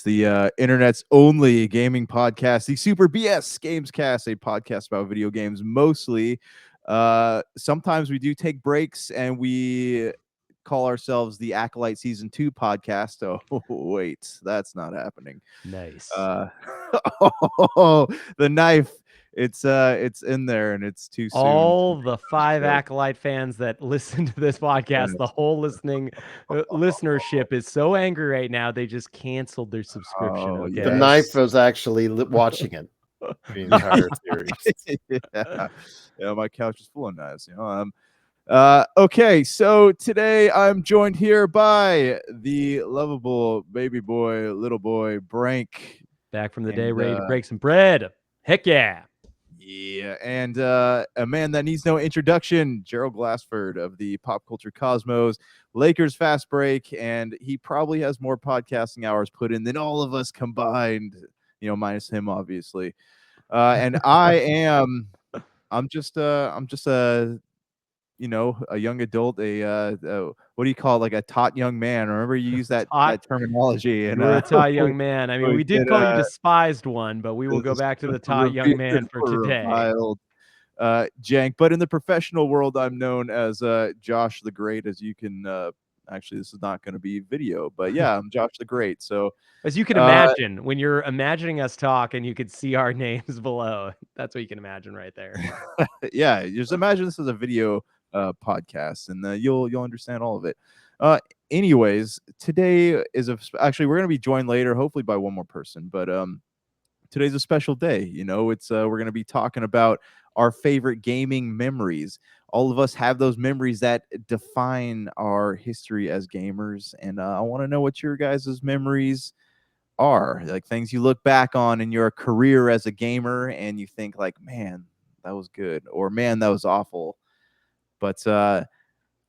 the internet's only gaming podcast, the Super BS Gamescast, a podcast about video games mostly. Sometimes we do take breaks and we call ourselves the Acolyte Season 2 podcast. Oh, wait, that's not happening. Nice. Oh, the knife. It's in there and it's too soon. All the 5 Acolyte fans that listen to this podcast, the whole listenership is so angry right now, they just canceled their subscription. Oh, Okay. The knife was actually watching it the entire series. Yeah, my couch is full of knives. Okay, so today I'm joined here by the lovable baby boy, little boy, Brank. Back from the day, ready to break some bread. Heck yeah. Yeah, and a man that needs no introduction, Gerald Glassford of the Pop Culture Cosmos, Lakers Fast Break, and he probably has more podcasting hours put in than all of us combined, minus him, obviously. And I'm just a young adult, what do you call it, like a taut young man? Remember you use that terminology. And you're a taut young man. I mean, we did call you despised one, but we will go back to the taut young man for today. Jank, but in the professional world, I'm known as Josh the Great, as you can actually, this is not going to be video, but yeah, I'm Josh the Great. So as you can imagine, when you're imagining us talk and you could see our names below, that's what you can imagine right there. Yeah, just imagine this as a video podcast, and you'll understand all of it. Anyways, today is actually we're going to be joined later, hopefully by one more person, but today's a special day. It's we're going to be talking about our favorite gaming memories. All of us have those memories that define our history as gamers, and I want to know what your guys' memories are, like things you look back on in your career as a gamer and you think like, man, that was good, or man, that was awful. But we're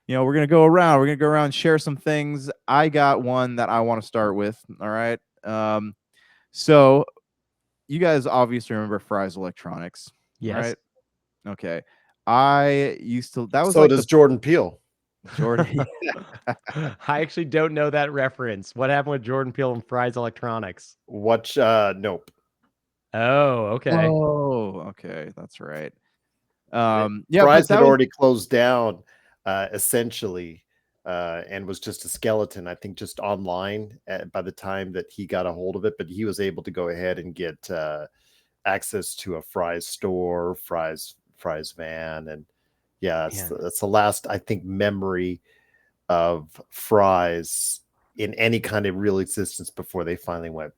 gonna go around and share some things. I got one that I want to start with. All right. So you guys obviously remember Fry's Electronics. Yes. Right? Okay. I used to, that was so like does Jordan Peele. Jordan. I actually don't know that reference. What happened with Jordan Peele and Fry's Electronics? Watch Nope. Oh, okay. Oh, okay. That's right. Fry's had already closed down essentially, and was just a skeleton, I think, just online by the time that he got a hold of it. But he was able to go ahead and get access to a Fry's store, Fry's van, and yeah, that's the last, I think, memory of Fry's in any kind of real existence before they finally went.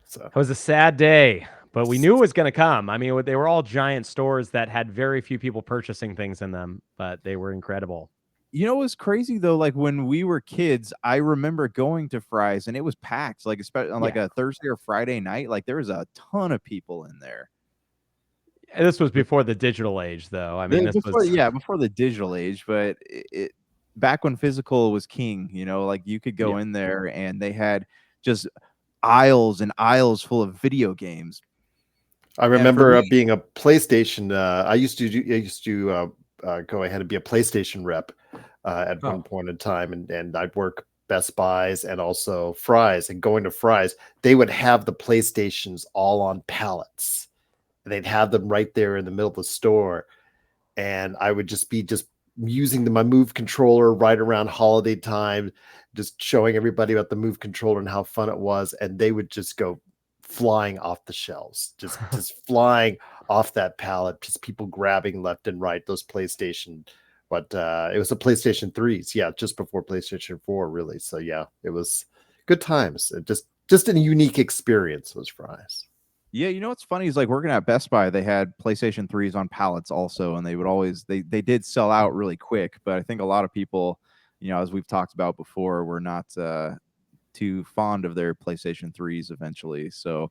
So it was a sad day, but we knew it was going to come. I mean, they were all giant stores that had very few people purchasing things in them, but they were incredible. It was crazy though. Like when we were kids, I remember going to Fry's and it was packed. Like especially on like a Thursday or Friday night, like there was a ton of people in there. This was before the digital age, though. I mean, before the digital age, but it back when physical was king. Like you could go in there and they had just aisles and aisles full of video games. I remember being a PlayStation. I used to go ahead and be a PlayStation rep at one point in time, and I'd work Best Buys and also Fry's. And going to Fry's, they would have the PlayStations all on pallets. They'd have them right there in the middle of the store, and I would just be using my Move controller right around holiday time, just showing everybody about the Move controller and how fun it was, and they would just go flying off the shelves, just flying off that pallet, just people grabbing left and right those PlayStation. But it was the PlayStation 3s, just before PlayStation 4, really. So yeah, it was good times. It just a unique experience was Fry's. Yeah, what's funny is like working at Best Buy, they had PlayStation 3s on pallets also, and they would always they did sell out really quick. But I think a lot of people, as we've talked about before, were not too fond of their PlayStation 3s eventually. So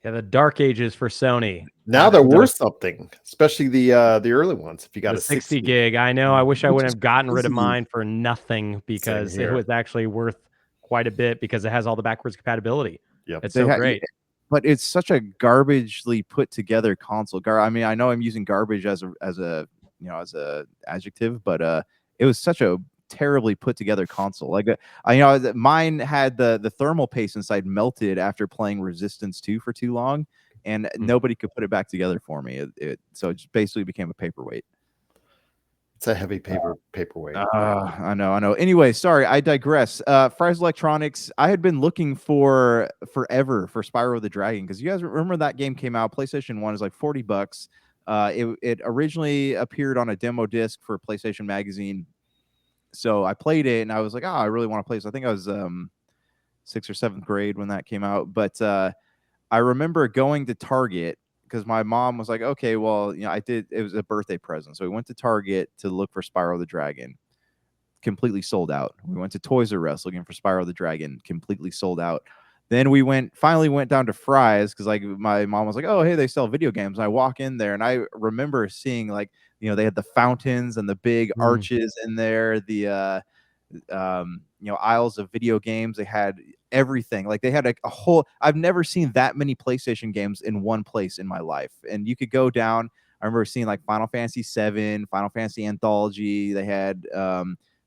yeah, the dark ages for Sony. Now they're worth something, especially the early ones. If you got the a 60 gig, I know. I wish I wouldn't have gotten rid of mine for nothing, because it was actually worth quite a bit because it has all the backwards compatibility. Yep. It's so great. But it's such a garbagely put together console. I mean, I know I'm using garbage as a adjective, but it was such a terribly put together console. Like mine had the thermal paste inside melted after playing Resistance 2 for too long, and nobody could put it back together for me. So it just basically became a paperweight. It's a heavy paperweight. I know. Anyway, sorry, I digress. Fry's Electronics, I had been looking for forever for Spyro the Dragon, because you guys remember that game came out. PlayStation 1 is like $40. It originally appeared on a demo disc for PlayStation Magazine. So I played it and I was like, I really want to play this. I think I was 6th or 7th grade when that came out. But I remember going to Target because my mom was like, okay, well, it was a birthday present. So we went to Target to look for Spyro the Dragon. Completely sold out. We went to Toys R Us looking for Spyro the Dragon. Completely sold out. Then we finally went down to Fry's because like my mom was like, oh, hey, they sell video games. And I walk in there and I remember seeing like, they had the fountains and the big arches in there, the aisles of video games. They had everything. Like they had a whole, I've never seen that many PlayStation games in one place in my life. And you could go down. I remember seeing like Final Fantasy 7, Final Fantasy Anthology. They had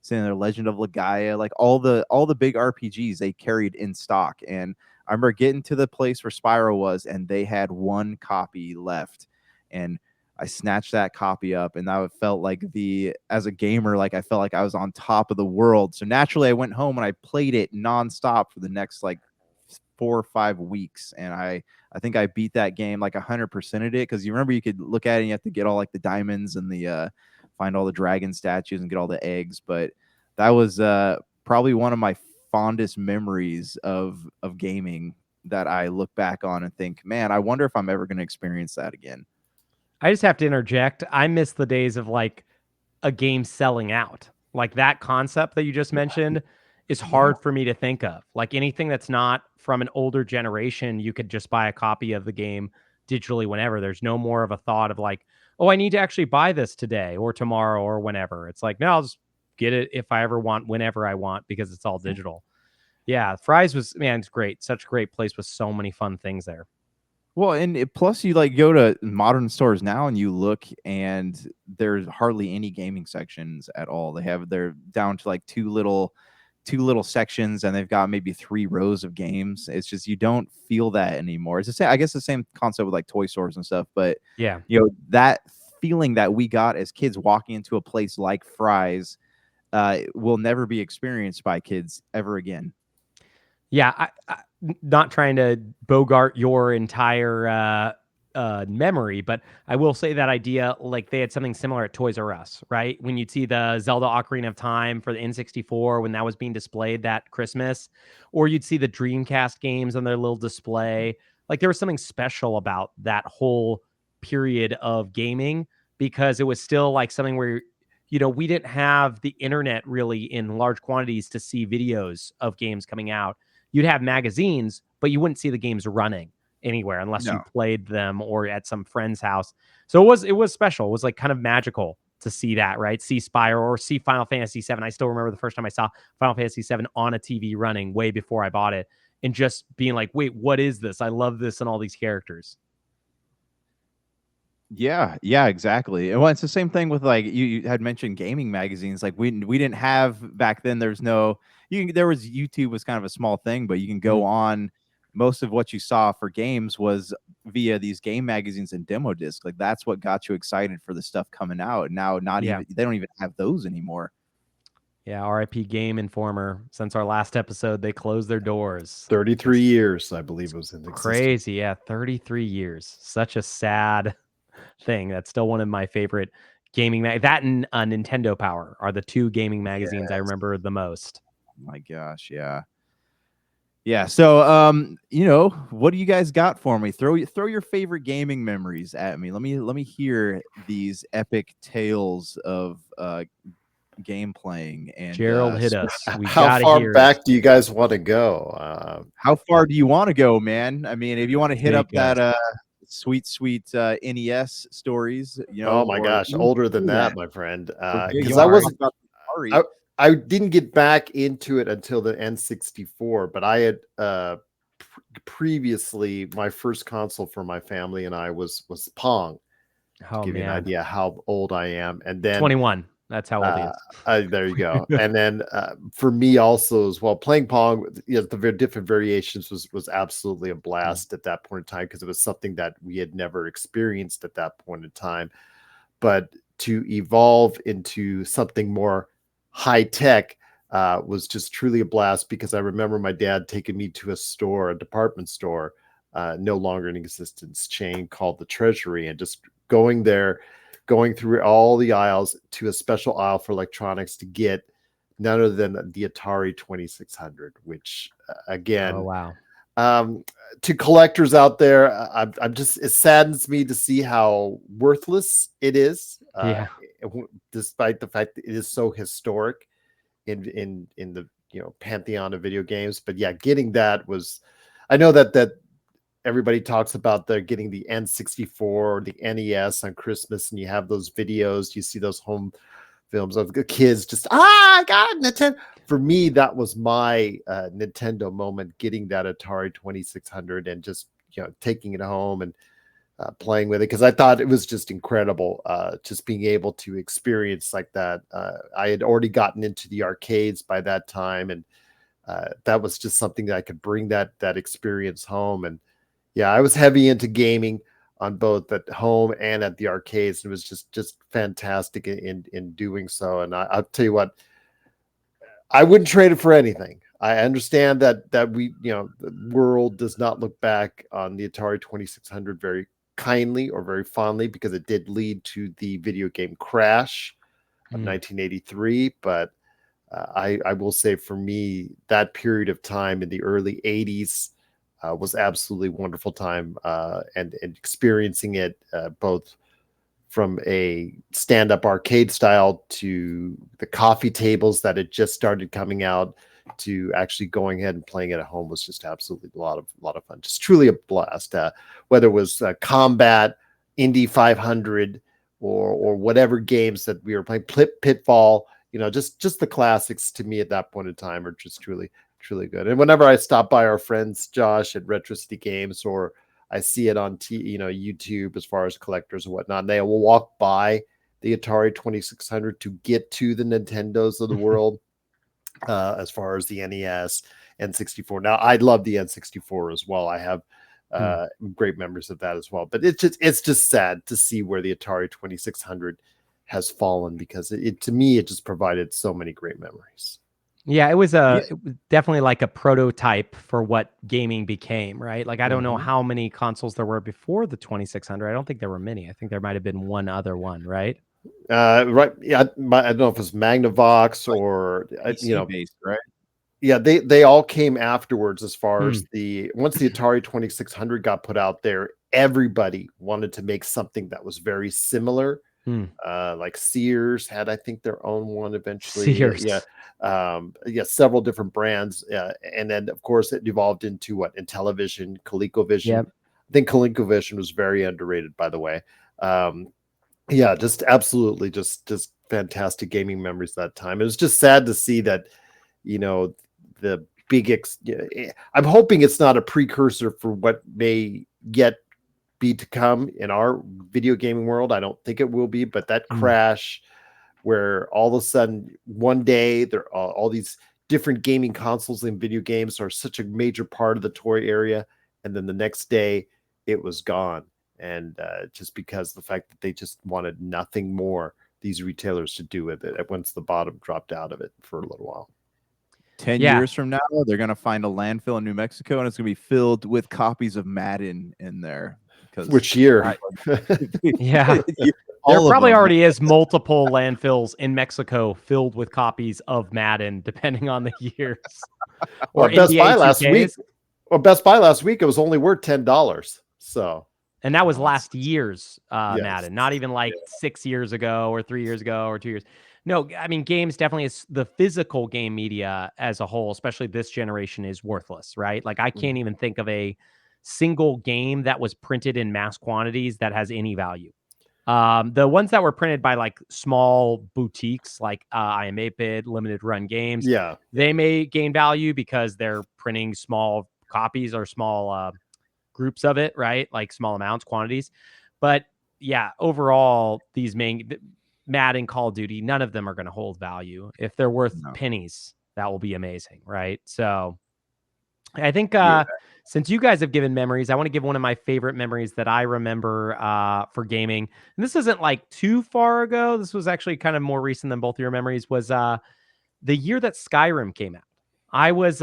seeing their Legend of Legaia, like all the big RPGs they carried in stock. And I remember getting to the place where Spyro was, and they had one copy left. And I snatched that copy up, and that felt like as a gamer, like I felt like I was on top of the world. So naturally I went home and I played it nonstop for the next like 4 or 5 weeks. And I think I beat that game like 100%ed it. Because you remember you could look at it and you have to get all like the diamonds and the find all the dragon statues and get all the eggs. But that was probably one of my fondest memories of gaming that I look back on and think, man, I wonder if I'm ever going to experience that again. I just have to interject. I miss the days of like a game selling out. Like that concept that you just mentioned is hard for me to think of. Like anything that's not from an older generation, you could just buy a copy of the game digitally whenever. There's no more of a thought of like, oh, I need to actually buy this today or tomorrow or whenever. It's like, no, I'll just get it if I ever want, whenever I want, because it's all digital. Yeah, Fry's was, man, it's great. Such a great place with so many fun things there. Well, and plus you like go to modern stores now and you look and there's hardly any gaming sections at all. They're down to like two little sections, and they've got maybe 3 rows of games. It's just you don't feel that anymore. It's the same, I guess the same concept with like toy stores and stuff, but yeah, that feeling that we got as kids walking into a place like Fry's will never be experienced by kids ever again. Yeah, I not trying to bogart your entire memory, but I will say that idea, like they had something similar at Toys R Us, right? When you'd see the Zelda Ocarina of Time for the N64 when that was being displayed that Christmas, or you'd see the Dreamcast games on their little display. Like there was something special about that whole period of gaming because it was still like something where we didn't have the internet really in large quantities to see videos of games coming out. You'd have magazines, but you wouldn't see the games running anywhere unless you played them or at some friend's house. So it was special. It was like kind of magical to see that, right? See Spyro or see Final Fantasy 7. I still remember the first time I saw Final Fantasy 7 on a TV running way before I bought it and just being like, wait, what is this? I love this and all these characters. Yeah, exactly. Well, it's the same thing with like you had mentioned gaming magazines. Like we didn't have back then. There was YouTube was kind of a small thing, but you can go on. Most of what you saw for games was via these game magazines and demo discs. Like that's what got you excited for the stuff coming out. Now, even they don't even have those anymore. Yeah, RIP Game Informer. Since our last episode, they closed their doors. 33 years, I believe, was in existence. Crazy, yeah, 33 years. Such a sad thing. That's still one of my favorite gaming that and Nintendo Power are the 2 gaming magazines I remember the most. My gosh, yeah. So what do you guys got for me? Throw your favorite gaming memories at me. Let me hear these epic tales of game playing. And Gerald, hit us. How far back do you guys want to go? How far do you want to go, man? I mean, if you want to hit up that sweet NES stories, oh my gosh, older than that, my friend. Because I didn't get back into it until the N64, but I had previously, my first console for my family and I was Pong. Oh, to give you an idea how old I am. And then 21. That's how old he is. There you go. And then for me also as well, playing Pong, the very different variations was absolutely a blast at that point in time, because it was something that we had never experienced at that point in time. But to evolve into something more high tech was just truly a blast, because I remember my dad taking me to a department store, no longer in existence, chain called the Treasury, and just going there, going through all the aisles to a special aisle for electronics to get none other than the Atari 2600, which again, Oh, wow. To collectors out there, I'm just, it saddens me to see how worthless it is, despite the fact that it is so historic in the pantheon of video games. But yeah, getting that was, I know that everybody talks about getting the N64 or the NES on Christmas, and you have those videos, you see those home films of the kids just, I got Nintendo. For me, that was my Nintendo moment, getting that Atari 2600 and just taking it home and playing with it, because I thought it was just incredible, just being able to experience like that. I had already gotten into the arcades by that time, and that was just something that I could bring that experience home. And yeah, I was heavy into gaming on both at home and at the arcades. And it was just fantastic in doing so. And I'll tell you what, I wouldn't trade it for anything. I understand that we, the world does not look back on the Atari 2600 very kindly or very fondly, because it did lead to the video game crash of 1983. But I will say, for me, that period of time in the early 80s was absolutely wonderful time, and experiencing it both from a stand-up arcade style to the coffee tables that had just started coming out, to actually going ahead and playing it at home, was just absolutely a lot of fun. Just truly a blast. Whether it was Combat, Indy 500, or whatever games that we were playing, Pitfall, just the classics to me at that point in time are just truly good. And whenever I stop by our friends Josh at Retro City Games, or I see it on YouTube as far as collectors and whatnot, and they will walk by the Atari 2600 to get to the Nintendos of the world, as far as the NES, N64. Now, I love the N64 as well. I have great memories of that as well. But it's just sad to see where the Atari 2600 has fallen, because to me, it just provided so many great memories. Yeah, it was definitely like a prototype for what gaming became, right? Like, I don't know how many consoles there were before the 2600. I don't think there were many. I think there might have been one other one, right? Right. Yeah. I don't know if it's Magnavox or, based, right? Yeah, they all came afterwards. As far as once the Atari 2600 got put out there, everybody wanted to make something that was very similar. Like Sears had, I think, their own one eventually. Sears. Several different brands. And then, of course, it evolved into Intellivision, ColecoVision. Yep. I think ColecoVision was very underrated, by the way. Just absolutely just fantastic gaming memories that time. It was just sad to see that, the big I'm hoping it's not a precursor for what may yet be to come in our video gaming world. I don't think it will be, but that crash where all of a sudden one day there are all these different gaming consoles and video games are such a major part of the toy area, and then the next day it was gone. And just because the fact that they just wanted nothing more, these retailers, to do with it once the bottom dropped out of it for a little while. 10 years from now, they're going to find a landfill in New Mexico, and it's going to be filled with copies of Madden in there. Which year? There probably already is multiple landfills in Mexico filled with copies of Madden, depending on the years. Or Best Buy last week. Well, Best Buy last week, it was only worth $10. So, and that was last year's Madden, not even like 6 years ago or 3 years ago or 2 years. No, I mean, games definitely is the physical game media as a whole, especially this generation, is worthless, right? Like, I can't even think of a single game that was printed in mass quantities that has any value. The ones that were printed by like small boutiques, like I Am 8-Bit, Limited Run Games, they may gain value because they're printing small copies or small groups of it, right? Like small amounts, quantities. But yeah, overall, these Madden, Call of Duty, none of them are going to hold value. If they're worth No. pennies, that will be amazing, right? So I think Yeah. since you guys have given memories, I want to give one of my favorite memories that I remember for gaming. And this isn't like too far ago. This was actually kind of more recent than both of your memories. Was the year that Skyrim came out. I was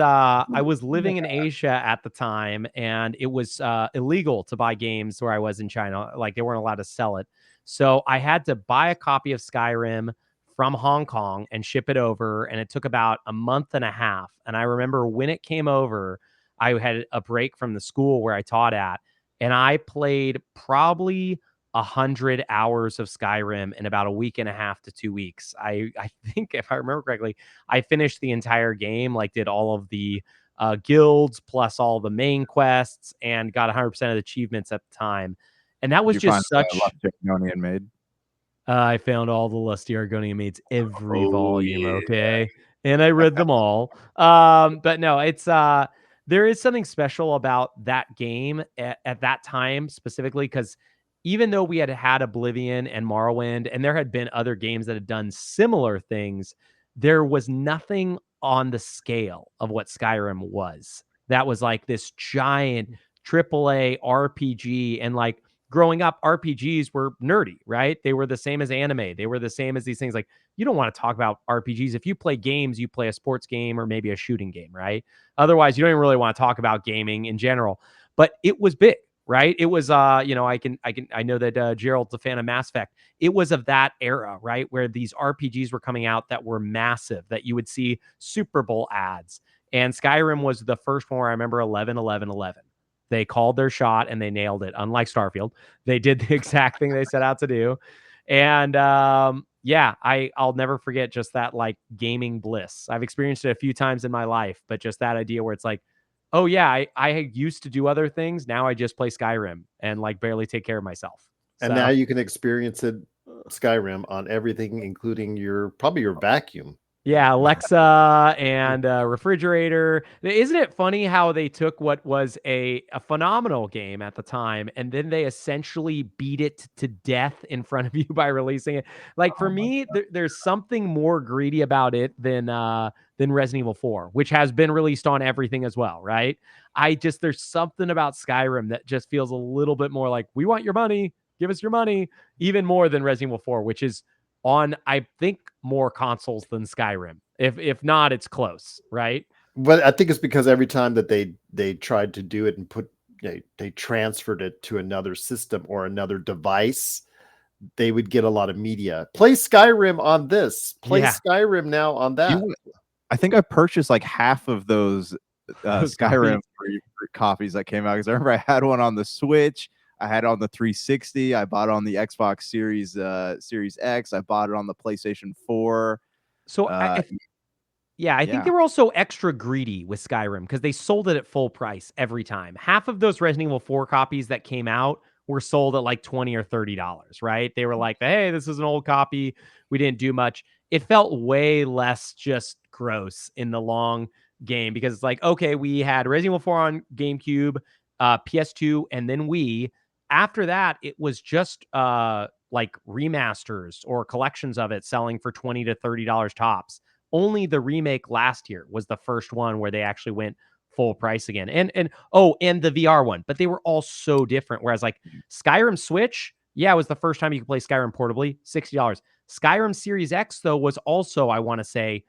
living in Asia at the time, and it was illegal to buy games where I was in China. Like, they weren't allowed to sell it. So I had to buy a copy of Skyrim from Hong Kong and ship it over, and it took about a month and a half. And I remember when it came over, I had a break from the school where I taught at, and I played probably 100 hours of Skyrim in about a week and a half to 2 weeks. I think, if I remember correctly, I finished the entire game, like did all of the guilds plus all the main quests, and got 100% of the achievements at the time. And that was Did you find just such. Left Maid? I found all the Lusty Argonian mates every Oh, volume, yeah. okay? And I read them all. But no, it's there is something special about that game at that time specifically, because even though we had had Oblivion and Morrowind, and there had been other games that had done similar things, there was nothing on the scale of what Skyrim was. That was like this giant AAA RPG, and like, growing up, RPGs were nerdy, right? They were the same as anime. They were the same as these things. Like, you don't want to talk about RPGs. If you play games, you play a sports game or maybe a shooting game, right? Otherwise, you don't even really want to talk about gaming in general. But it was big, right? It was, I know that Gerald's a fan of Mass Effect. It was of that era, right? Where these RPGs were coming out that were massive, that you would see Super Bowl ads. And Skyrim was the first one where I remember 11, 11, 11. They called their shot and they nailed it. Unlike Starfield, they did the exact thing they set out to do. And I'll never forget just that, like, gaming bliss. I've experienced it a few times in my life, but just that idea where it's like, oh yeah, I used to do other things. Now I just play Skyrim and like barely take care of myself. And now you can experience it, Skyrim, on everything, including probably your vacuum. Yeah, Alexa and refrigerator. Isn't it funny how they took what was a phenomenal game at the time, and then they essentially beat it to death in front of you by releasing it? Like, for Oh my me, there's something more greedy about it than Resident Evil 4, which has been released on everything as well, right? There's something about Skyrim that just feels a little bit more like, we want your money, give us your money, even more than Resident Evil 4, which is on, I think, more consoles than Skyrim. If not, it's close, right? But I think it's because every time that they tried to do it and they transferred it to another system or another device, they would get a lot of media. Play Skyrim on this. Play Skyrim now on that. I think I purchased like half of those Skyrim copies that came out, because I remember I had one on the Switch. I had it on the 360. I bought it on the Xbox Series X. I bought it on the PlayStation 4. So I think they were also extra greedy with Skyrim because they sold it at full price every time. Half of those Resident Evil 4 copies that came out were sold at like $20 or $30, right? They were like, hey, this is an old copy. We didn't do much. It felt way less just gross in the long game, because it's like, okay, we had Resident Evil 4 on GameCube, PS2, and then Wii. After that, it was just like remasters or collections of it selling for $20 to $30 tops. Only the remake last year was the first one where they actually went full price again. And the VR one, but they were all so different. Whereas like Skyrim Switch, it was the first time you could play Skyrim portably, $60. Skyrim Series X, though, was also, I want to say,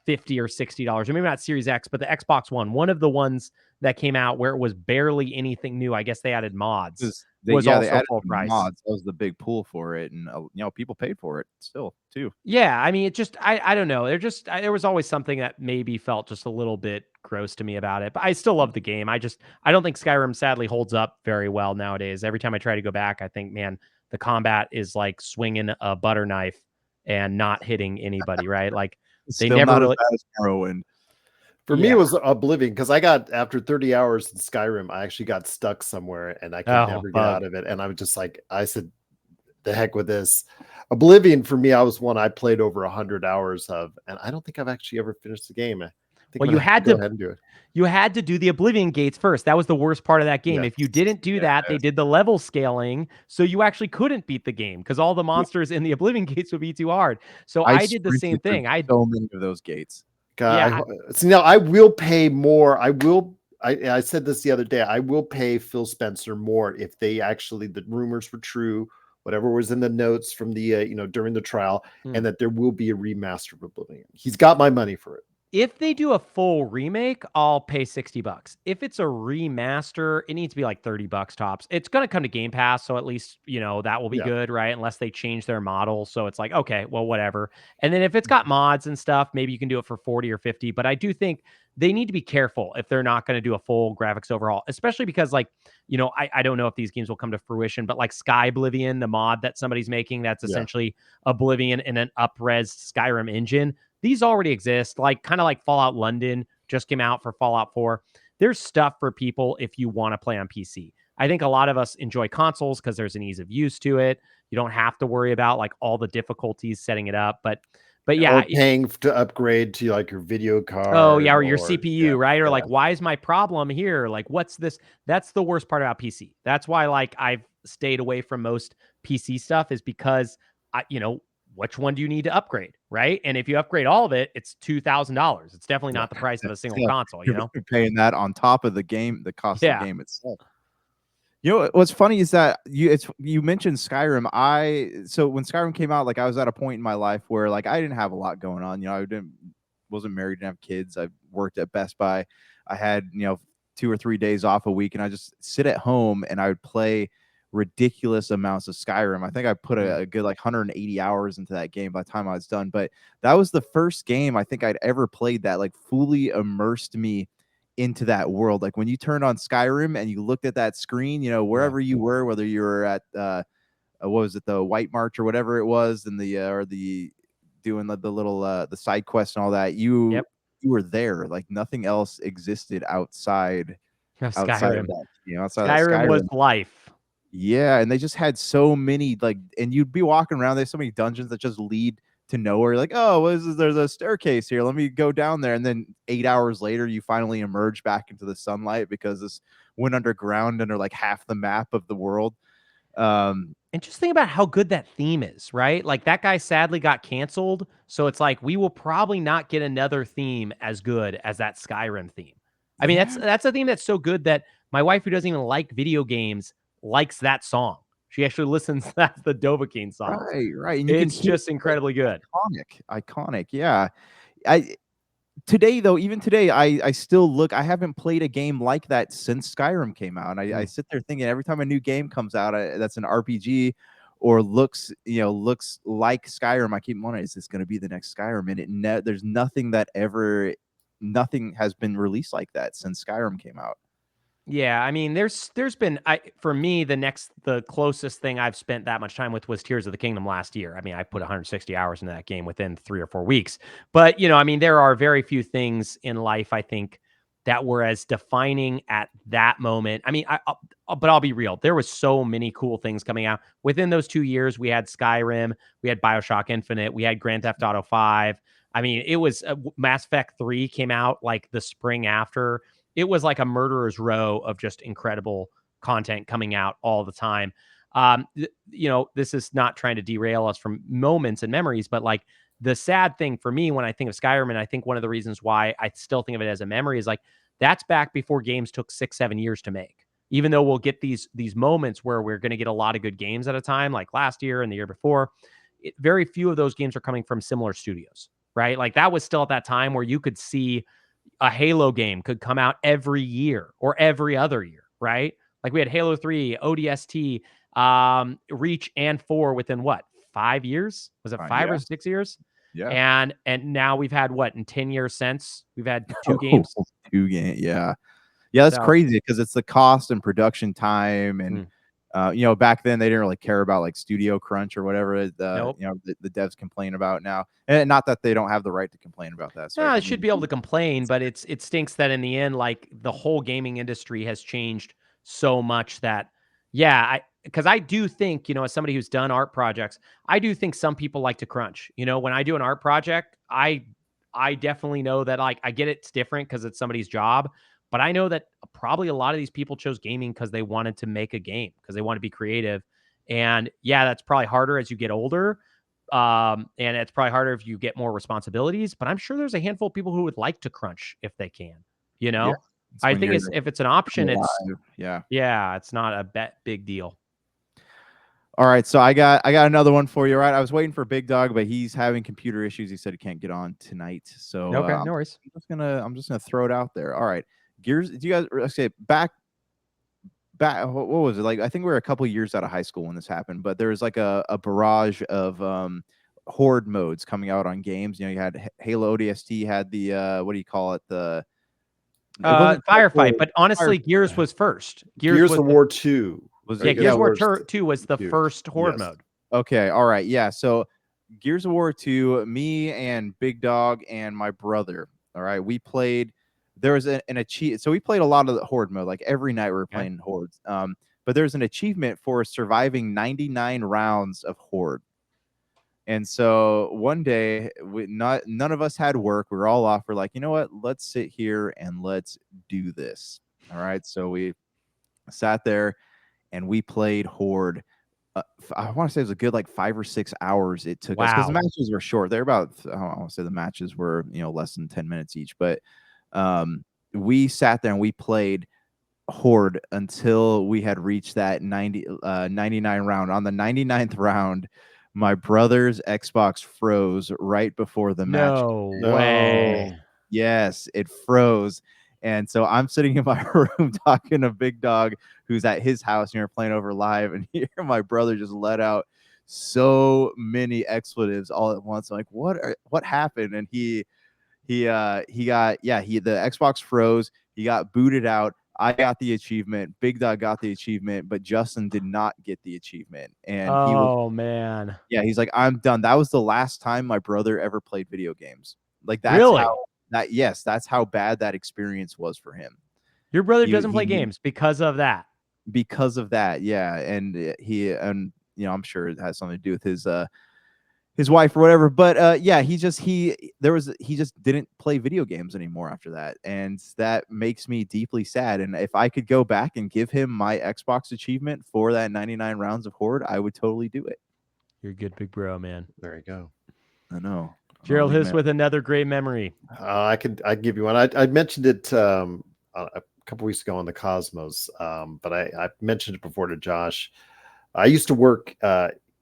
$50 or $60, or maybe not Series X, but the Xbox One of the ones that came out where it was barely anything new. I guess they added mods. They also added full price. mods. That was the big pull for it, and people paid for it still too. Yeah, I mean, it just, I don't know. There was always something that maybe felt just a little bit gross to me about it, but I still love the game. I don't think Skyrim sadly holds up very well nowadays. Every time I try to go back, I think, man, the combat is like swinging a butter knife and not hitting anybody, right? Like, they Still never not really. as bad as Morrowind. For me, it was Oblivion, because I got, after 30 hours in Skyrim, I actually got stuck somewhere and I could never get out of it. And I was just like, I said, the heck with this. Oblivion, for me, I was one I played over 100 hours of, and I don't think I've actually ever finished the game. think Well, I'm you gonna have to had go to ahead and do it. you had to do the Oblivion gates first. That was the worst part of that game. Yes. If you didn't do that, they did the level scaling, so you actually couldn't beat the game because all the monsters in the Oblivion gates would be too hard. So I I did the same sprinted through thing. I so many of those gates. God, yeah, see now I will pay more. I said this the other day. I will pay Phil Spencer more if they actually the rumors were true, whatever was in the notes from the during the trial, and that there will be a remaster of Oblivion. He's got my money for it. if they do a full remake, I'll pay $60. If it's a remaster, it needs to be like $30 tops. It's going to come to Game Pass, so at least, that will be Yeah. good, right? Unless they change their model, so it's like, okay, well, whatever. And then if it's got mods and stuff, maybe you can do it for 40 or 50, but I do think they need to be careful if they're not going to do a full graphics overhaul, especially because I don't know if these games will come to fruition, but like Sky Oblivion, the mod that somebody's making, that's essentially Oblivion in an up-res Skyrim engine. These already exist, kind of like Fallout London just came out for Fallout 4. There's stuff for people if you want to play on PC. I think a lot of us enjoy consoles because there's an ease of use to it. You don't have to worry about like all the difficulties setting it up. But yeah, Or paying to upgrade to like your video card. oh yeah, or your CPU, right? Or yeah. like, why is my problem here? Like, what's this? That's the worst part about PC. That's why I've stayed away from most PC stuff is because which one do you need to upgrade, right? And if you upgrade all of it, it's $2,000. It's definitely not the price of a single console, You're paying that on top of the cost of the game itself. What's funny is that you mentioned Skyrim. So when Skyrim came out, I was at a point in my life where I didn't have a lot going on. Wasn't married, didn't have kids. I worked at Best Buy. I had 2 or 3 days off a week, and I just sit at home and I would play ridiculous amounts of Skyrim. I think I put a good 180 hours into that game by the time I was done. But that was the first game I think I'd ever played that fully immersed me into that world. Like when you turned on Skyrim and you looked at that screen, wherever you were, whether you were at what was it, the White March or whatever it was, and the doing the little the side quests and all that, you were there. Like nothing else existed outside of Skyrim. that. Outside Skyrim of was life. Yeah, and they just had so many and you'd be walking around. There's so many dungeons that just lead to nowhere. Like, oh, what is this? There's a staircase here. Let me go down there. And then 8 hours later, you finally emerge back into the sunlight because this went underground under half the map of the world. And just think about how good that theme is, right? Like that guy sadly got canceled. So it's like, we will probably not get another theme as good as that Skyrim theme. I mean, that's a theme that's so good that my wife, who doesn't even like video games, likes that song. She actually listens. That's the Dovahkiin song. Right. And it's just incredibly good. Iconic. Yeah. Even today, I still look. I haven't played a game like that since Skyrim came out. And I sit there thinking every time a new game comes out that's an RPG or looks like Skyrim, I keep wondering, is this going to be the next Skyrim? And there's nothing has been released like that since Skyrim came out. Yeah, I mean, there's been for me the closest thing I've spent that much time with was Tears of the Kingdom last year. I mean, I put 160 hours into that game within 3 or 4 weeks. But I mean, there are very few things in life I think that were as defining at that moment. I mean, but I'll be real. There was so many cool things coming out within those 2 years. We had Skyrim, we had BioShock Infinite, we had Grand Theft Auto 5. I mean, it was Mass Effect 3 came out the spring after. It was like a murderer's row of just incredible content coming out all the time. This is not trying to derail us from moments and memories, but the sad thing for me when I think of Skyrim, and I think one of the reasons why I still think of it as a memory is that's back before games took 6-7 years to make. Even though we'll get these moments where we're going to get a lot of good games at a time, like last year and the year before, very few of those games are coming from similar studios, right? Like that was still at that time where you could see a Halo game could come out every year or every other year, right? Like we had Halo 3, ODST, Reach, and 4 within 5 years? Was it 5 or 6 years? Yeah. And now we've had in 10 years since we've had 2 games. 2 games, yeah. Yeah, that's crazy because it's the cost and production time and back then they didn't really care about studio crunch or whatever the devs complain about now. And not that they don't have the right to complain about that. No, they should be able to complain, but it stinks that in the end, the whole gaming industry has changed so much that, because I do think, as somebody who's done art projects, I do think some people like to crunch. When I do an art project, I I definitely know that, like, I get it's different because it's somebody's job, but I know that probably a lot of these people chose gaming because they wanted to make a game, because they want to be creative. And yeah, that's probably harder as you get older. And it's probably harder if you get more responsibilities, but I'm sure there's a handful of people who would like to crunch if they can, you Yeah, know? it's I when think you're if it's an option, it's, alive. Yeah. yeah, it's not a big deal. All right, so I got another one for you. Right, I was waiting for Big Dog, but he's having computer issues. He said he can't get on tonight, so Okay, no worries. I'm just gonna throw it out there. All right, Gears. Do you guys okay? Back? What was it like? I think we were a couple years out of high school when this happened, but there was like a barrage of horde modes coming out on games. You know, you had Halo ODST had the what do you call it? It wasn't Firefight, Horde, but honestly, Fire- Gears was first. Gears was of War 2. was yeah, it? Gears Yeah. of War 2 was the Two. first horde Yes. mode. Okay. All right. Yeah. So Gears of War 2, me and Big Dog and my brother. All right. We played. There was an achievement. So we played a lot of the horde mode. Like every night we were playing hordes. But there's an achievement for surviving 99 rounds of horde. And so one day, none of us had work. We were all off. We're like, you know what? Let's sit here and let's do this. All right. So we sat there and we played horde. I want to say it was a good like 5 or 6 hours it took us, because the Wow. matches were short. They're about, I don't want to say the matches were, less than 10 minutes each, but we sat there and we played horde until we had reached that 99 round. On the 99th round, my brother's Xbox froze right before the match. No way. Yes, it froze. And so I'm sitting in my room talking to Big Dog, who's at his house, and you're playing over live, and here my brother just let out so many expletives all at once. I'm like, what happened? And the Xbox froze. He got booted out. I got the achievement. Big Dog got the achievement, but Justin did not get the achievement. And Man. he's like, I'm done. That was the last time my brother ever played video games. Like Really? that's how bad that experience was for him. Your brother He doesn't play knew- games because of that. because of that. Yeah. And I'm sure it has something to do with his wife or whatever. But he just didn't play video games anymore after that. And that makes me deeply sad. And if I could go back and give him my Xbox achievement for that 99 rounds of horde, I would totally do it. You're a good big bro, man. There you go. I know. Gerald Hiss with another great memory. I give you one. I mentioned it a couple weeks ago on the Cosmos, but I mentioned it before to Josh. I used to work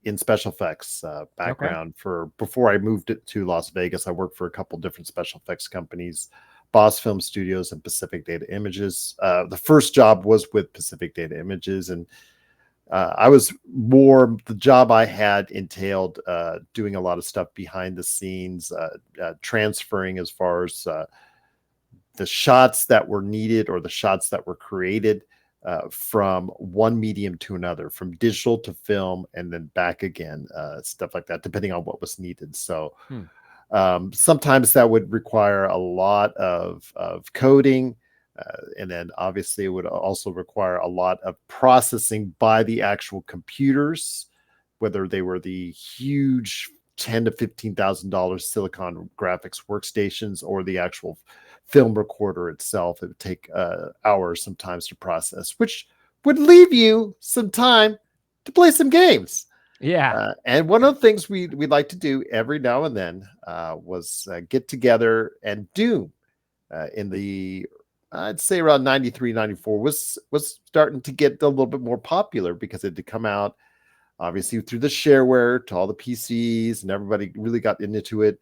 in special effects background before I moved it to Las Vegas. I worked for a couple different special effects companies, Boss Film Studios and Pacific Data Images. The first job was with Pacific Data Images, and the job I had entailed doing a lot of stuff behind the scenes, transferring as far as the shots that were needed or the shots that were created from one medium to another, from digital to film, and then back again, stuff like that, depending on what was needed. So sometimes that would require a lot of coding. And then obviously it would also require a lot of processing by the actual computers, whether they were the huge $10,000 to $15,000 silicon graphics workstations or the actual film recorder itself. It would take hours sometimes to process, which would leave you some time to play some games. Yeah. And one of the things we'd like to do every now and then was get together, and Doom in the I'd say around 93, 94 was starting to get a little bit more popular because it had come out obviously through the shareware to all the PCs, and everybody really got into it.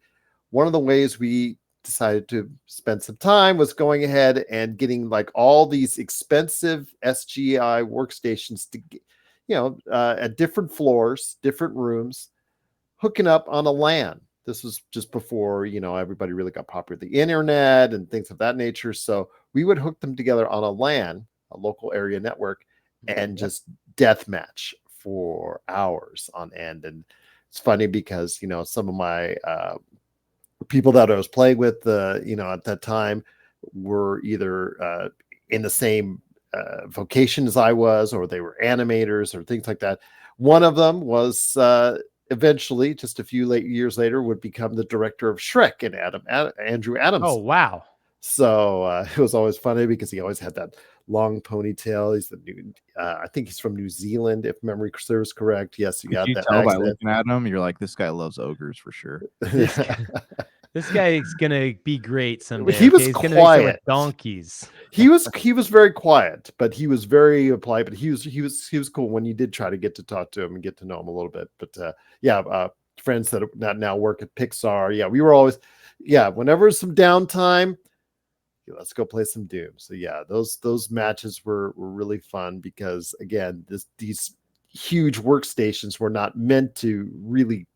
One of the ways we decided to spend some time was going ahead and getting like all these expensive SGI workstations to, at different floors, different rooms, hooking up on a LAN. This was just before, everybody really got popular with the internet and things of that nature. So we would hook them together on a LAN, a local area network, and just deathmatch for hours on end. And it's funny because, some of my people that I was playing with, at that time were either in the same vocation as I was, or they were animators or things like that. One of them was eventually, just a few years later, would become the director of Shrek and Andrew Adams. Oh, wow. So it was always funny because he always had that long ponytail. He's I think he's from New Zealand, if memory serves correct. Yes, he got you that tell by accent. looking at him, you're like, this guy loves ogres for sure. This guy's gonna be great someday. He was He's gonna quiet. with donkeys. He was very quiet, but he was very polite. But he was cool when you did try to get to talk to him and get to know him a little bit. But friends that now work at Pixar. Yeah, we were always whenever some downtime, let's go play some Doom. So those matches were really fun because again, these huge workstations were not meant to really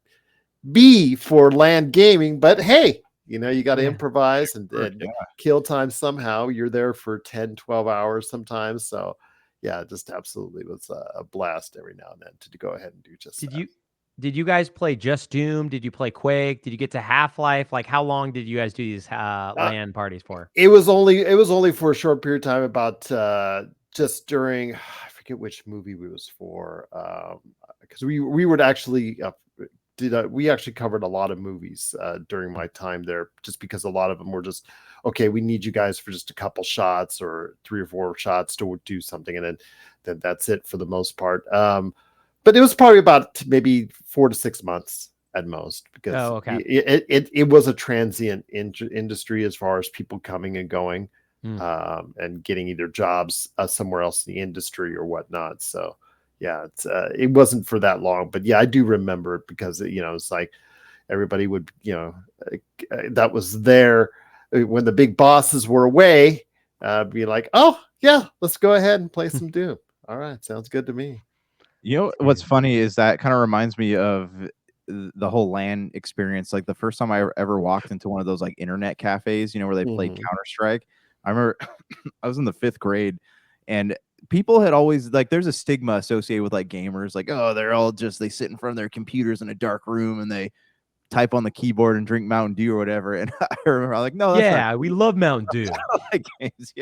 be for LAN gaming, but hey, you got to improvise and kill time somehow. You're there for 10, 12 hours sometimes. So just absolutely was a blast every now and then to go ahead and do just that. Did you guys play just Doom? Did you play Quake? Did you get to Half-Life? Like, how long did you guys do these LAN parties for? It was only for a short period of time, about just during, I forget which movie it was for, because we would actually we actually covered a lot of movies during my time there, just because a lot of them were just, okay, we need you guys for just a couple shots or 3 or 4 shots to do something, and then that's it for the most part. But it was probably about maybe 4 to 6 months at most, because it was a transient industry as far as people coming and going and getting either jobs somewhere else in the industry or whatnot. So it wasn't for that long, but I do remember it because it's like everybody would that was there when the big bosses were away, be like, oh yeah, let's go ahead and play some Doom. All right, sounds good to me. What's funny is that kind of reminds me of the whole LAN experience. Like the first time I ever walked into one of those like internet cafes, where they played Counter-Strike. I remember I was in the 5th grade, and people had always, like, there's a stigma associated with like gamers, like, oh, they sit in front of their computers in a dark room and they type on the keyboard and drink Mountain Dew or whatever. And I remember I'm like, no, that's not we love Mountain Dew. like games,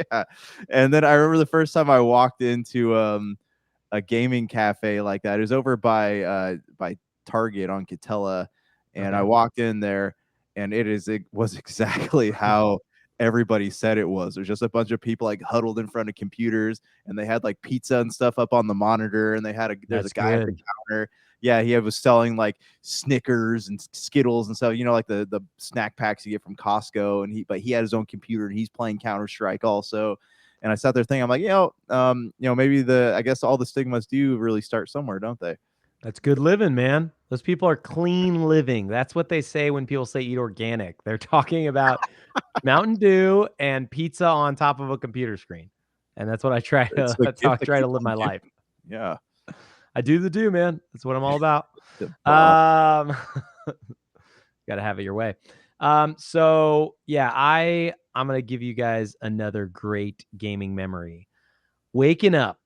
And then I remember the first time I walked into a gaming cafe like that. It was over by Target on Catella, and I walked in there, and it was exactly how everybody said it was. There's just a bunch of people like huddled in front of computers, and they had like pizza and stuff up on the monitor, and there's a guy at the counter. Yeah, he was selling like Snickers and Skittles and stuff, like the snack packs you get from Costco, and he had his own computer and he's playing Counter-Strike also. And I sat there thinking, I'm like, maybe I guess all the stigmas do really start somewhere, don't they? That's good living, man. Those people are clean living. That's what they say when people say eat organic. They're talking about Mountain Dew and pizza on top of a computer screen. And that's what I try to, that's how I try to live my life. Yeah. I do the do, man. That's what I'm all about. Got to have it your way. So yeah, I'm going to give you guys another great gaming memory. Waking up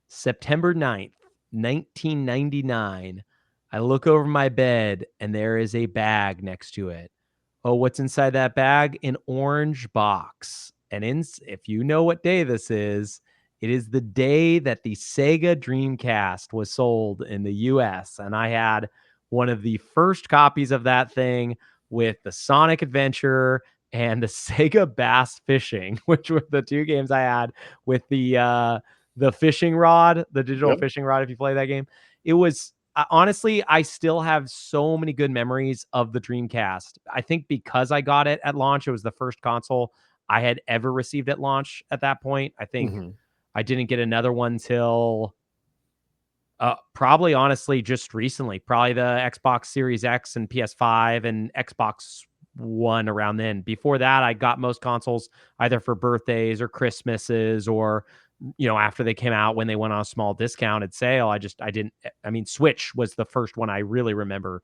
September 9th, 1999. I look over my bed and there is a bag next to it. Oh, what's inside that bag? An orange box. And if you know what day this is, it is the day that the Sega Dreamcast was sold in the US. And I had one of the first copies of that thing with the Sonic Adventure and the Sega Bass Fishing, which were the 2 games I had with the fishing rod, the digital fishing rod. If you play that game, it was honestly, I still have so many good memories of the Dreamcast. I think because I got it at launch, it was the first console I had ever received at launch at that point. I think I didn't get another one till probably honestly just recently, probably the Xbox Series X and PS5 and Xbox One around then. Before that, I got most consoles either for birthdays or Christmases or, after they came out when they went on a small discounted sale. Switch was the first one I really remember,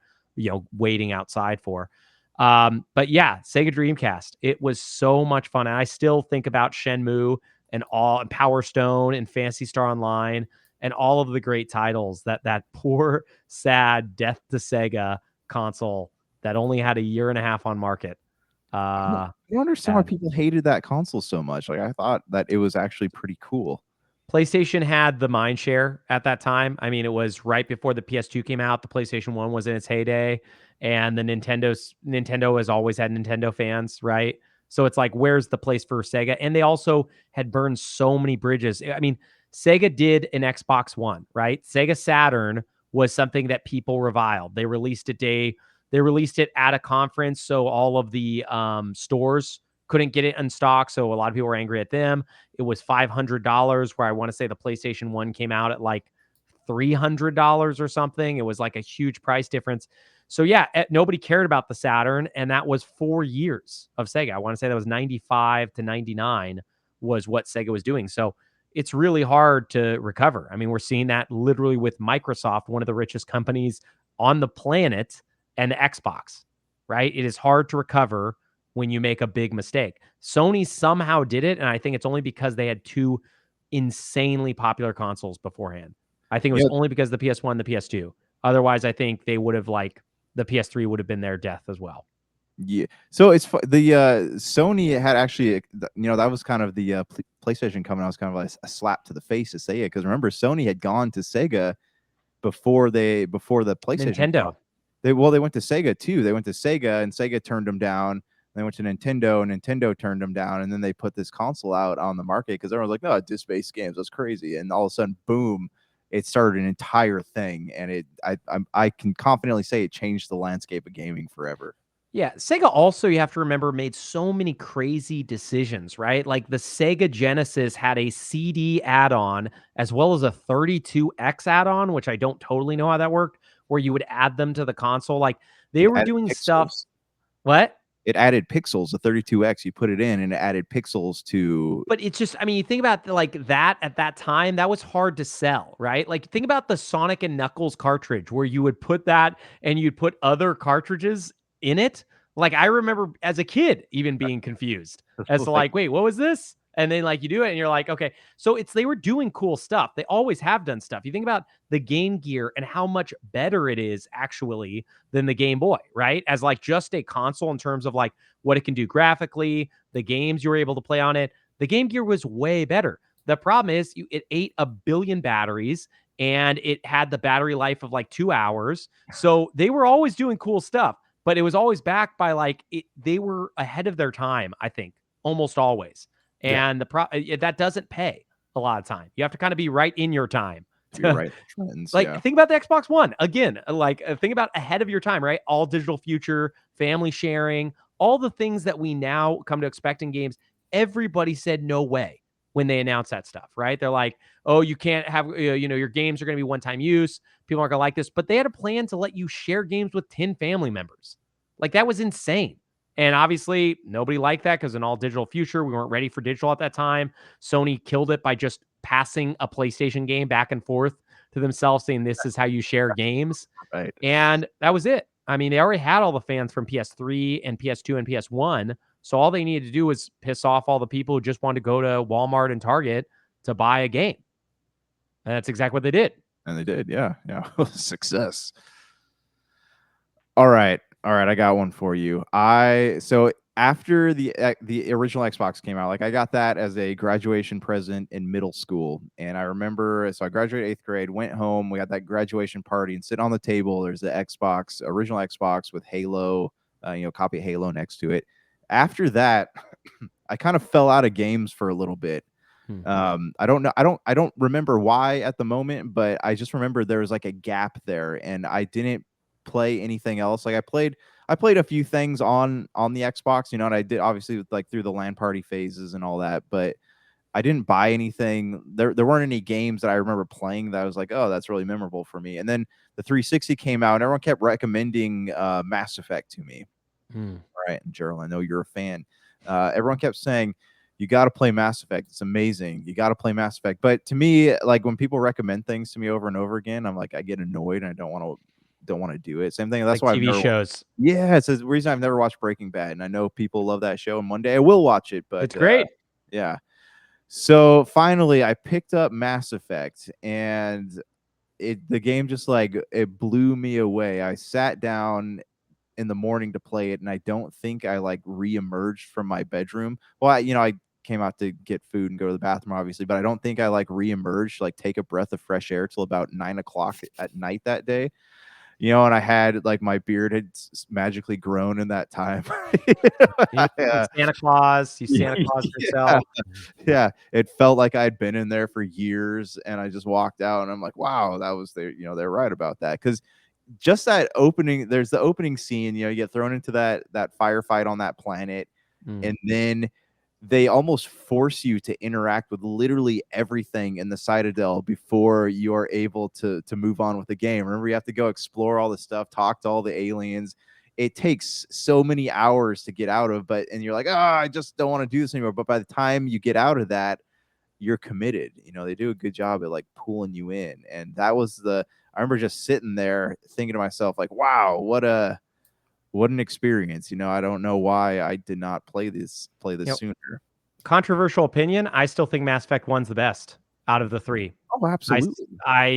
waiting outside for. But yeah, Sega Dreamcast, it was so much fun. And I still think about Shenmue and Power Stone and Phantasy Star Online and all of the great titles that poor, sad Death to Sega console that only had a year and a half on market. I don't understand why people hated that console so much. Like, I thought that it was actually pretty cool. PlayStation had the mind share at that time. I mean, it was right before the PS2 came out. The PlayStation 1 was in its heyday, and the Nintendo has always had Nintendo fans, right? So it's like, where's the place for Sega? And they also had burned so many bridges. I mean, Sega did an Xbox One, right? Sega Saturn was something that people reviled. They released it at a conference, so all of the stores couldn't get it in stock. So a lot of people were angry at them. It was $500, where I want to say the PlayStation 1 came out at like $300 or something. It was like a huge price difference. So yeah, nobody cared about the Saturn, and that was 4 years of Sega. I want to say that was 95 to 99 was what Sega was doing. So it's really hard to recover. I mean, we're seeing that literally with Microsoft, one of the richest companies on the planet, and the Xbox, right? It is hard to recover when you make a big mistake. Sony somehow did it, and I think it's only because they had two insanely popular consoles beforehand. I think it was Yeah. only because the PS1, the PS2. Otherwise, I think they would have the PS3 would have been their death as well. Yeah. So it's the Sony had actually, that was kind of the PlayStation coming out was kind of like a slap to the face to Sega, because remember Sony had gone to Sega before the PlayStation. Nintendo. They went to Sega too. They went to Sega and Sega turned them down. They went to Nintendo and Nintendo turned them down. And then they put this console out on the market because everyone's like, no, disc-based games, that's crazy. And all of a sudden, boom, it started an entire thing. And I can confidently say it changed the landscape of gaming forever. Yeah, Sega also, you have to remember, made so many crazy decisions, right? Like the Sega Genesis had a CD add-on as well as a 32X add-on, which I don't totally know how that worked, where you would add them to the console. Like they were doing stuff. What? It added pixels, the 32X. You put it in and it added pixels to. But it's just, I mean, you think about like that at that time, that was hard to sell, right? Like think about the Sonic and Knuckles cartridge where you would put that and you'd put other cartridges in it. Like I remember as a kid even being confused as to like, wait, what was this? And then like you do it and you're like, okay. So they were doing cool stuff. They always have done stuff. You think about the Game Gear and how much better it is actually than the Game Boy, right? As like just a console in terms of like what it can do graphically, the games you were able to play on it. The Game Gear was way better. The problem is it ate 1 billion batteries and it had the battery life of like 2 hours. So they were always doing cool stuff, but it was always backed by like they were ahead of their time, I think, almost always. And that doesn't pay a lot of time. You have to kind of be right in your time. You're right. Trends, like think about the Xbox One again. Like think about ahead of your time, right? All digital future, family sharing, all the things that we now come to expect in games. Everybody said no way when they announced that stuff, right? They're like, oh, you can't have, your games are going to be one-time use. People aren't going to like this. But they had a plan to let you share games with 10 family members. Like that was insane. And obviously, nobody liked that because in all digital future, we weren't ready for digital at that time. Sony killed it by just passing a PlayStation game back and forth to themselves, saying this is how you share games. Right. And that was it. I mean, they already had all the fans from PS3 and PS2 and PS1. So all they needed to do was piss off all the people who just wanted to go to Walmart and Target to buy a game. And that's exactly what they did. And they did. Yeah. Yeah. Success. All right. I got one for you. So after the original Xbox came out, like I got that as a graduation present in middle school. And I remember, so I graduated 8th grade, went home, we got that graduation party, and sitting on the table, there's the original Xbox with Halo, copy of Halo next to it. After that, I kind of fell out of games for a little bit. I don't know. I don't remember why at the moment, but I just remember there was like a gap there and I didn't play anything else. Like I played a few things on the Xbox, and I did obviously like through the LAN party phases and all that, but I didn't buy anything. There weren't any games that I remember playing that I was like, oh, that's really memorable for me. And then the 360 came out and everyone kept recommending Mass Effect to me. All right, and Gerald, I know you're a fan. Everyone kept saying, you got to play Mass Effect. It's amazing. You got to play Mass Effect. But to me, like when people recommend things to me over and over again, I'm like, I get annoyed and I don't want to do it. Same thing. That's like why TV shows. Yeah, it's the reason I've never watched Breaking Bad, and I know people love that show. And one day I will watch it. But it's great. Yeah. So finally, I picked up Mass Effect, and the game just like it blew me away. I sat down in the morning to play it, and I don't think I like re-emerged from my bedroom. Well, I came out to get food and go to the bathroom, obviously, but I don't think I like reemerged, like take a breath of fresh air till about 9 o'clock at night that day. And I had like my beard had magically grown in that time. Santa Claus, you Santa Claus yourself. Yeah, it felt like I'd been in there for years, and I just walked out, and I'm like, wow, that was they're right about that, because just that opening, there's the opening scene, you get thrown into that firefight on that planet, and then they almost force you to interact with literally everything in the Citadel before you are able to move on with the game. Remember, you have to go explore all the stuff, talk to all the aliens. It takes so many hours to get out of, and you're like, I just don't want to do this anymore. But by the time you get out of that, you're committed. They do a good job at like pulling you in. And that was I remember just sitting there thinking to myself, like, wow, what an experience. I don't know why I did not play this sooner. Controversial opinion, I still think Mass Effect 1's the best out of the three. Oh, absolutely.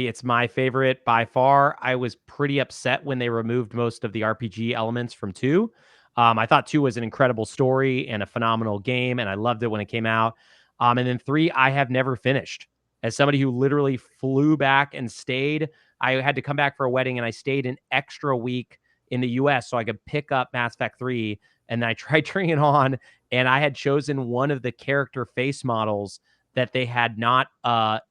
It's my favorite by far. I was pretty upset when they removed most of the RPG elements from 2. I thought 2 was an incredible story and a phenomenal game, and I loved it when it came out. And then 3, I have never finished. As somebody who literally flew back and stayed, I had to come back for a wedding, and I stayed an extra week in the US so I could pick up Mass Effect 3, and I tried turning it on, and I had chosen one of the character face models that they had not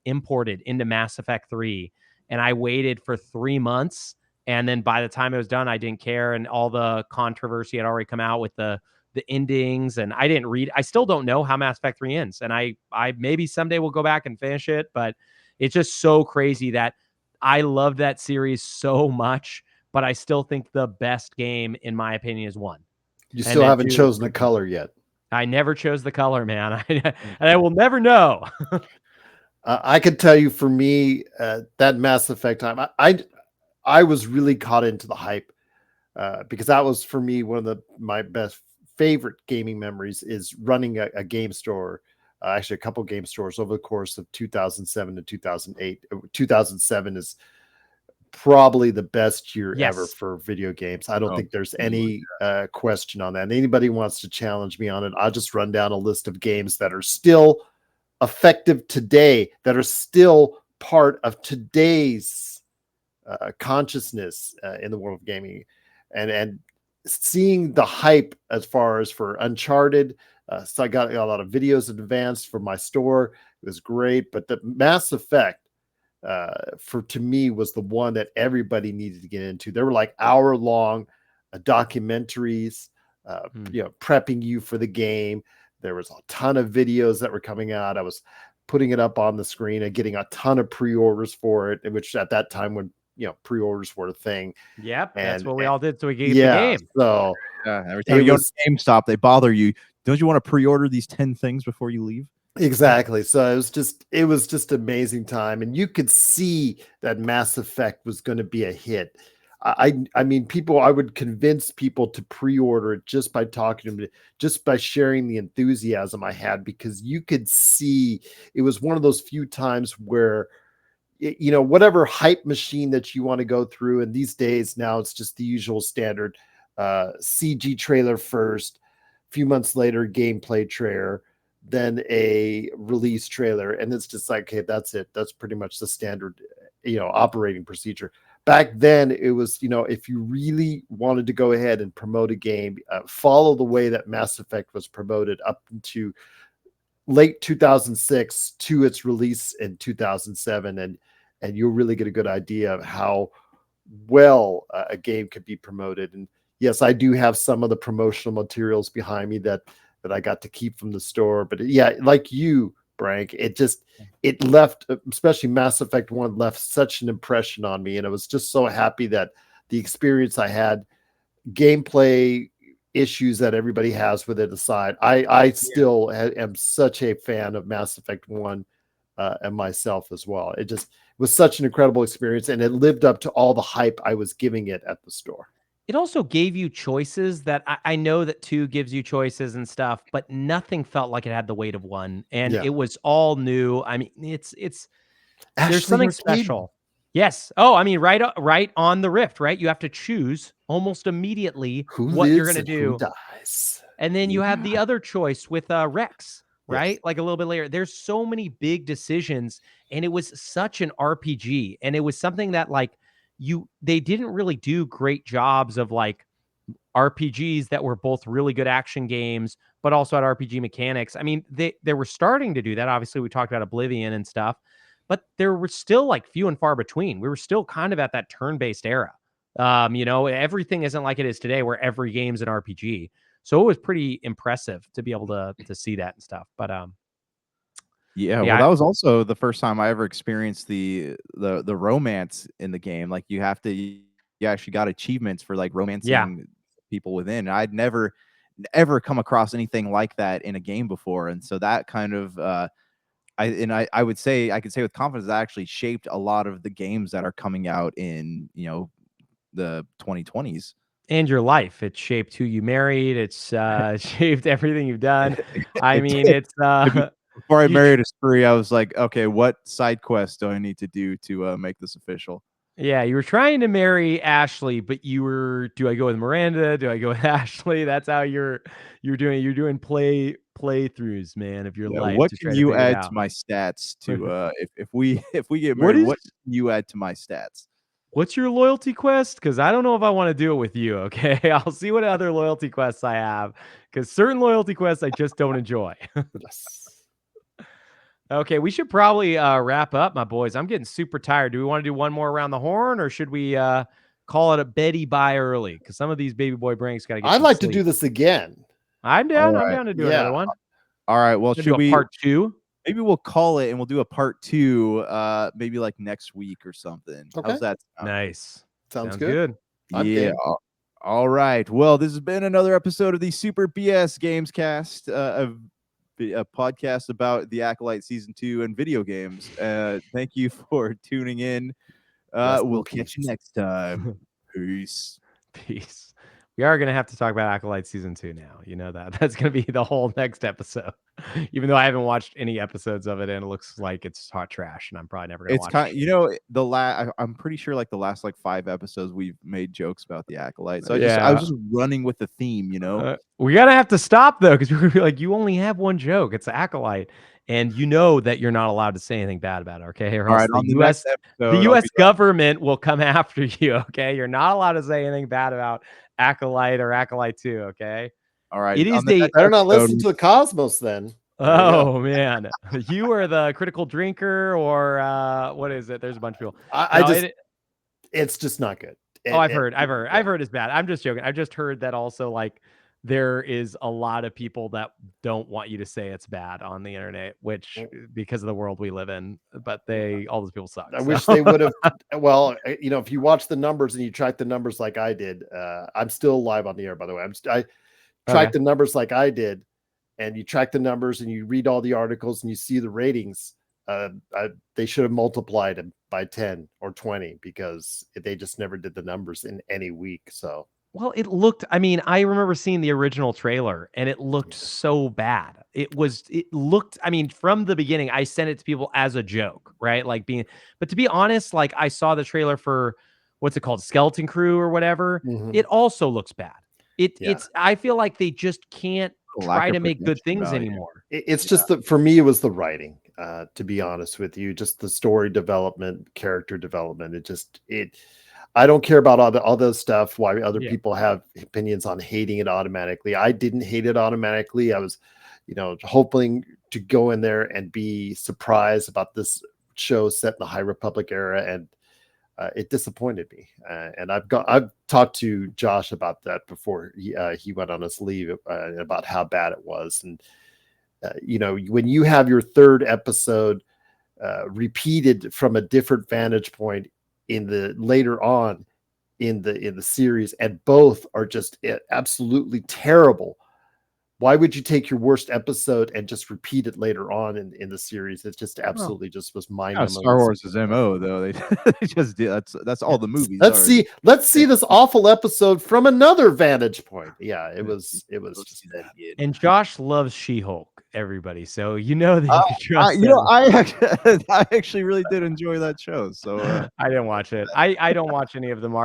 imported into Mass Effect 3, and I waited for 3 months, and then by the time it was done, I didn't care, and all the controversy had already come out with the endings, and I didn't read. I still don't know how Mass Effect 3 ends, and I maybe someday will go back and finish it, but it's just so crazy that I love that series so much, but I still think the best game, in my opinion, is 1. You still haven't chosen a color yet. I never chose the color, man. And I will never know. I could tell you, for me, that Mass Effect time, I was really caught into the hype because that was, for me, one of my best favorite gaming memories is running a game store, actually a couple game stores over the course of 2007 to 2008. 2007 is probably the best year ever for video games. I don't think there's any question on that. And anybody wants to challenge me on it, I'll just run down a list of games that are still effective today, that are still part of today's consciousness in the world of gaming, and seeing the hype as far as for Uncharted. So I got a lot of videos in advance for my store. It was great, but the Mass Effect to me was the one that everybody needed to get into. There were like hour-long documentaries, prepping you for the game. There was a ton of videos that were coming out. I was putting it up on the screen and getting a ton of pre-orders for it, which at that time when pre-orders were a thing. Yep, that's what we all did so we could get the game. So every time you go to GameStop, they bother you. Don't you want to pre-order these 10 things before you leave? Exactly. So it was just amazing time, and you could see that Mass Effect was going to be a hit. I mean, I would convince people to pre-order it just by talking to them, just by sharing the enthusiasm I had, because you could see it was one of those few times where, whatever hype machine that you want to go through, and these days now it's just the usual standard CG trailer first, a few months later gameplay trailer, then a release trailer, and it's just like, okay, that's it. That's pretty much the standard, operating procedure. Back then, it was, if you really wanted to go ahead and promote a game, follow the way that Mass Effect was promoted up into late 2006 to its release in 2007, and you'll really get a good idea of how well a game could be promoted. And yes, I do have some of the promotional materials behind me that I got to keep from the store. But yeah, like you, Brank, it left, especially Mass Effect 1 left such an impression on me. And I was just so happy that the experience I had, gameplay issues that everybody has with it aside, I still am such a fan of Mass Effect 1 and myself as well. It just was such an incredible experience, and it lived up to all the hype I was giving it at the store. It also gave you choices that I know that 2 gives you choices and stuff, but nothing felt like it had the weight of 1. And it was all new. I mean, it's there's something special. Yes. Oh, I mean, right on the Rift, right? You have to choose almost immediately what you're going to do. Who dies. And then you have the other choice with Rex. right? Yes. Like a little bit later. There's so many big decisions, and it was such an RPG, and it was something that like they didn't really do great jobs of like RPGs that were both really good action games, but also had RPG mechanics. I mean, they were starting to do that. Obviously, we talked about Oblivion and stuff, but there were still like few and far between. We were still kind of at that turn-based era. Everything isn't like it is today, where every game's an RPG. So it was pretty impressive to be able to see that and stuff. But Yeah, well, that was also the first time I ever experienced the romance in the game. Like you actually got achievements for like romancing people within. I'd never ever come across anything like that in a game before, and so that kind of I would say I could say with confidence that actually shaped a lot of the games that are coming out in the 2020s. And your life. It shaped who you married. It's shaped everything you've done. I mean, did. it's Before I you married a spree, I was like, okay, what side quest do I need to do to make this official? Yeah, you were trying to marry Ashley, but you were, do I go with Miranda? Do I go with Ashley? That's how you're doing playthroughs, man, of your Yeah, life what to can try to you figure it add to out. my stats to if we get What married, what is can you add to my stats? what's your loyalty quest? Because I don't know if I want to do it with you, okay? I'll see what other loyalty quests I have, because certain loyalty quests I just don't enjoy. Yes. Okay, we should probably wrap up, my boys. I'm getting super tired. Do we want to do one more around the horn, or should we call it a Betty bye early? Because some of these baby boy Branks got to get I'd some like to sleep. do this again. I'm All down. I'm right. down to do Yeah. another one. All right. Well, Should should do a we part 2? maybe we'll call it and we'll do a part 2 maybe like next week or something. Okay. How's that sound? Nice. Sounds good. I'm Yeah. game. All right. Well, this has been another episode of the Super BS Gamescast, a podcast about the Acolyte Season 2 and video games. Thank you for tuning in. Rest We'll in catch you peace. next time. Peace. Peace. We are going to have to talk about Acolyte Season 2 now. You know that. That's going to be the whole next episode. Even though I haven't watched any episodes of it, and it looks like it's hot trash, and I'm probably never going to It's watch it. I'm pretty sure like the last like 5 episodes we've made jokes about the Acolyte. So I Yeah. was just running with the theme, We gotta have to stop though, because we're gonna be like, you only have one joke. It's Acolyte, and you know that you're not allowed to say anything bad about it. Okay, or All else right, the on the U.S. next the episode, U.S. government will come after you. Okay, you're not allowed to say anything bad about Acolyte or Acolyte 2. Okay, all right, it is on the next Better not episode, listen to the Cosmos then. Oh man, you are the critical drinker, or what is it? There's a bunch of people. It's just not good. I've heard it's bad. I'm just joking. I've just heard that also like there is a lot of people that don't want you to say it's bad on the internet, which because of the world we live in, but all those people suck. I wish they would have. Well, if you watch the numbers and you track the numbers like I did, I'm still live on the air, by the way. I track the numbers like I did, and you track the numbers and you read all the articles and you see the ratings. They should have multiplied it by 10 or 20 because they just never did the numbers in any week. So, well, it looked, I mean, I remember seeing the original trailer and it looked so bad. It looked, I mean, from the beginning, I sent it to people as a joke, right? But to be honest, like I saw the trailer for what's it called? Skeleton Crew or whatever. It also looks bad. It's, I feel like they just can't try to make good things anymore. It's just that for me, it was the writing, to be honest with you, just the story development, character development. I don't care about all those stuff. Why other people have opinions on hating it automatically. I didn't hate it automatically. I was, hoping to go in there and be surprised about this show set in the High Republic era. And it disappointed me. And I've talked to Josh about that before he went on his leave about how bad it was. And, when you have your third episode repeated from a different vantage point later on in the series, and both are just absolutely terrible. Why would you take your worst episode and just repeat it later on in the series? It just absolutely just was mind-numbing. Star Wars is MO though. They just did. That's all the movies. Let's see this awful episode from another vantage point. Yeah, it was just bad. And Josh loves She-Hulk. everybody, so you know that you can trust you know, them. I actually really did enjoy that show. So I didn't watch it. I don't watch any of them.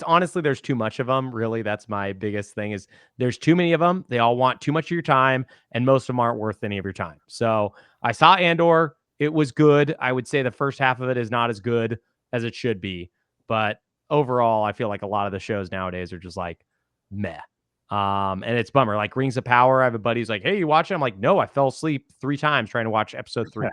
Honestly, there's too much of them. Really, that's my biggest thing. Is there's too many of them. They all want too much of your time, and most of them aren't worth any of your time. So I saw Andor. It was good. I would say the first half of it is not as good as it should be, but overall, I feel like a lot of the shows nowadays are just like meh. And it's bummer. Like Rings of Power, I have a buddy who's like, "Hey, you watch it?" I'm like, "No, I fell asleep 3 times trying to watch episode 3."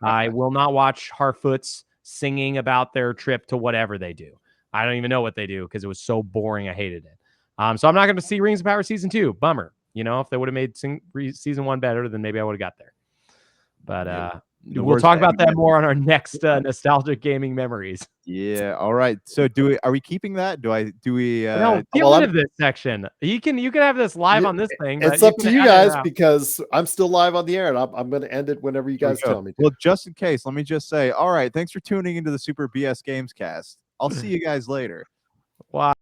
I will not watch Harfoots singing about their trip to whatever they do. I don't even know what they do because it was so boring. I hated it. So I'm not going to see Rings of Power season 2. Bummer. You know, if they would have made season 1 better, then maybe I would have got there. But we'll talk about that more on our next nostalgic gaming memories. Yeah. All right. So are we keeping that? Do we No, get rid of this section. You can have this live on this thing. It's up to you guys because I'm still live on the air, and I'm going to end it whenever you guys tell me to. Well, just in case, let me just say, all right, thanks for tuning into the Super BS Gamescast. I'll see you guys later. Wow.